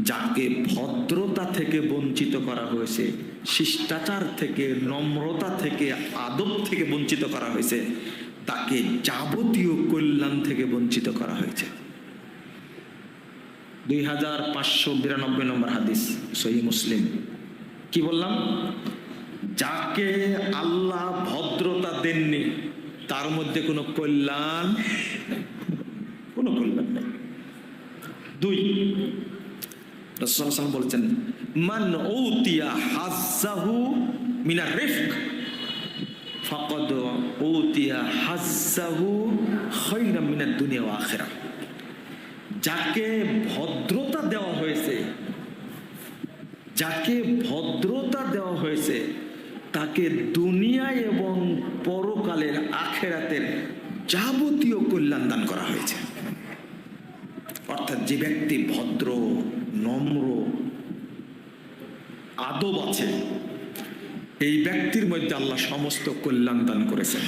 যাকে ভদ্রতা থেকে বঞ্চিত করা হয়েছে, শিষ্টাচার থেকে, নম্রতা থেকে, আদব থেকে বঞ্চিত করা হয়েছে, তাকে যাবতীয় কল্যাণ থেকে বঞ্চিত করা হয়েছে। 2592 নম্বর হাদিস, সহিহ মুসলিম। কি বললাম? যাকে আল্লাহ ভদ্রতা দেননি তার মধ্যে কোনো কল্যাণ নেই। 2, রাসূলুল্লাহ সাল্লাল্লাহু আলাইহি ওয়াসাল্লাম বলেছেন, মান উতিয়া হাজ্জাহু মিনার রিফক ফাকাদ উতিয়া হাজ্জাহু খায়রাম মিনাদ দুনিয়া ওয়া আখিরাহ। যাকে ভদ্রতা দেওয়া হয়েছে, তাকে দুনিয়ায় এবং পরকালের আখিরাতের যাবতীয় কল্যাণ দান করা হয়েছে। অর্থাৎ যে ব্যক্তি ভদ্র, নম্র, আদব আছে, এই ব্যক্তির মধ্যে আল্লাহ সমস্ত কল্যাণ দান করেছেন।